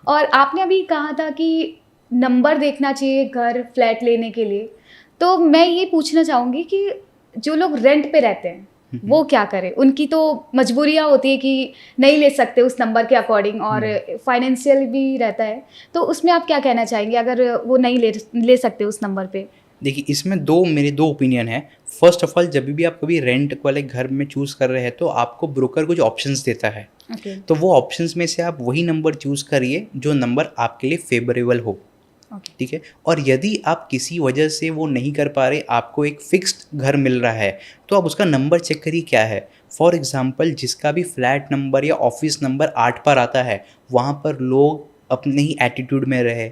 और आपने अभी कहा था कि नंबर देखना चाहिए घर फ्लैट लेने के लिए, तो मैं ये पूछना चाहूँगी कि जो लोग रेंट पे रहते हैं वो क्या करें? उनकी तो मजबूरियाँ होती है कि नहीं ले सकते उस नंबर के अकॉर्डिंग, और फाइनेंशियल भी रहता है, तो उसमें आप क्या कहना चाहेंगे अगर वो नहीं ले सकते उस नंबर पे? देखिए, इसमें मेरे दो ओपिनियन है। फर्स्ट ऑफ ऑल, जब भी आप कभी रेंट वाले घर में चूज़ कर रहे हैं तो आपको ब्रोकर कुछ ऑप्शंस देता है। ओके। तो वो ऑप्शंस में से आप वही नंबर चूज़ करिए जो नंबर आपके लिए फेवरेबल हो। ओके। ठीक है। और यदि आप किसी वजह से वो नहीं कर पा रहे, आपको एक फिक्स्ड घर मिल रहा है, तो आप उसका नंबर चेक करिए क्या है। फॉर एग्जांपल, जिसका भी फ्लैट नंबर या ऑफिस नंबर 8 पर आता है, वहाँ पर लोग अपने ही एटीट्यूड में रहे,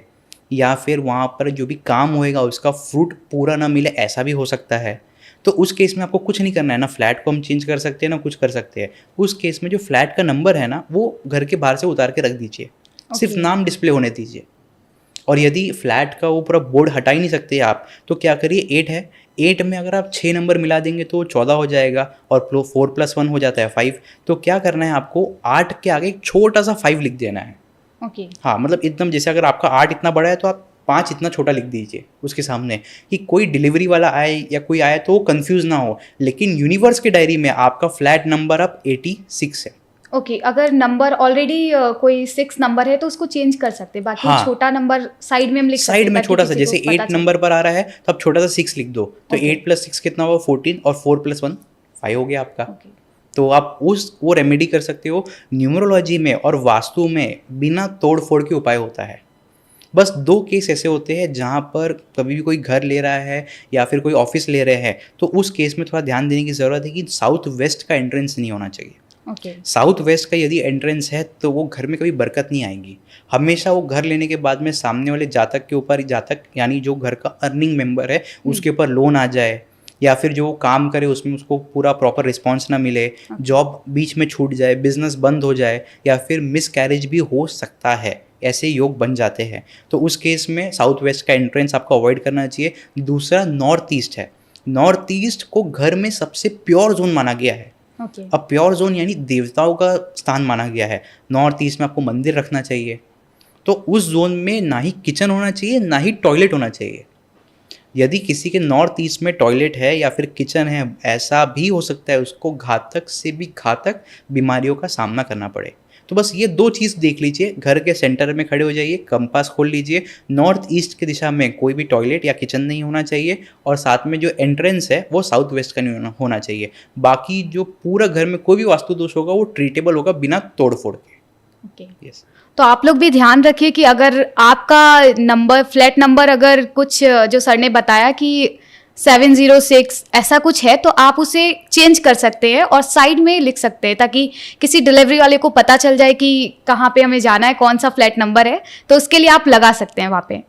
या फिर वहाँ पर जो भी काम होएगा उसका फ्रूट पूरा ना मिले, ऐसा भी हो सकता है। तो उस केस में आपको कुछ नहीं करना है, ना फ्लैट को हम चेंज कर सकते हैं ना कुछ कर सकते हैं। उस केस में जो फ्लैट का नंबर है ना, वो घर के बाहर से उतार के रख दीजिए, सिर्फ ओके। नाम डिस्प्ले होने दीजिए। और यदि फ्लैट का वो पूरा बोर्ड हटा ही नहीं सकते आप, तो क्या करिए, 8 है, 8 में अगर आप 6 नंबर मिला देंगे तो 14 हो जाएगा, और 4+1 हो जाता है 5। तो क्या करना है आपको, 8 के आगे एक छोटा सा 5 लिख देना है। ओके। हाँ, मतलब एकदम जैसे अगर आपका 8 इतना बड़ा है तो आप 5 इतना छोटा लिख दीजिए उसके सामने, कि कोई डिलीवरी वाला आए या कोई आए तो वो कंफ्यूज ना हो। लेकिन यूनिवर्स की डायरी में आपका फ्लैट नंबर अब 86 है। ओके, अगर नंबर ऑलरेडी कोई 6 नंबर है तो उसको चेंज कर सकते हैं, बाकी हाँ, छोटा नंबर साइड में हम लिख सकते साइड हैं में ताकि छोटा सा, किसी जैसे को पता 8 चले। नंबर पर आ रहा है तो आप छोटा सा 6 लिख दो, तो ओके। 8 + 6 कितना हुआ, 14, और 4+1 5 हो गया आपका। ओके। तो आप वो रेमेडी कर सकते हो। न्यूमरोलॉजी में और वास्तु में बिना तोड़ फोड़ के उपाय होता है। बस 2 केस ऐसे होते हैं जहाँ पर कभी भी कोई घर ले रहा है या फिर कोई ऑफिस ले रहे हैं, तो उस केस में थोड़ा ध्यान देने की ज़रूरत है कि साउथ वेस्ट का एंट्रेंस नहीं होना चाहिए। ओके। साउथ वेस्ट का यदि एंट्रेंस है तो वो घर में कभी बरकत नहीं आएगी। हमेशा वो घर लेने के बाद में सामने वाले जातक के ऊपर, जातक यानी जो घर का अर्निंग मेंबर है, उसके ऊपर लोन आ जाए, या फिर जो वो काम करे उसमें उसको पूरा प्रॉपर रिस्पॉन्स ना मिले, जॉब बीच में छूट जाए, बिजनेस बंद हो जाए, या फिर मिस कैरेज भी हो सकता है, ऐसे योग बन जाते हैं। तो उस केस में साउथ वेस्ट का एंट्रेंस आपको अवॉइड करना चाहिए। दूसरा नॉर्थ ईस्ट है। नॉर्थ ईस्ट को घर में सबसे प्योर जोन माना गया है। ओके। अब प्योर जोन यानी देवताओं का स्थान माना गया है। नॉर्थ ईस्ट में आपको मंदिर रखना चाहिए। तो उस जोन में ना ही किचन होना चाहिए ना ही टॉयलेट होना चाहिए। यदि किसी के नॉर्थ ईस्ट में टॉयलेट है या फिर किचन है, ऐसा भी हो सकता है उसको घातक से भी घातक बीमारियों का सामना करना पड़े। तो बस ये 2 चीज़ देख लीजिए, घर के सेंटर में खड़े हो जाइए, कंपास खोल लीजिए, नॉर्थ ईस्ट की दिशा में कोई भी टॉयलेट या किचन नहीं होना चाहिए, और साथ में जो एंट्रेंस है वो साउथ वेस्ट का नहीं होना चाहिए। बाकी जो पूरा घर में कोई भी वास्तु दोष होगा वो ट्रीटेबल होगा बिना तोड़ फोड़ के। ओके। यस। तो आप लोग भी ध्यान रखिए कि अगर आपका नंबर, फ्लैट नंबर अगर कुछ जो सर ने बताया कि 706 ऐसा कुछ है, तो आप उसे चेंज कर सकते हैं और साइड में लिख सकते हैं, ताकि किसी डिलीवरी वाले को पता चल जाए कि कहाँ पे हमें जाना है, कौन सा फ्लैट नंबर है, तो उसके लिए आप लगा सकते हैं वहाँ पे।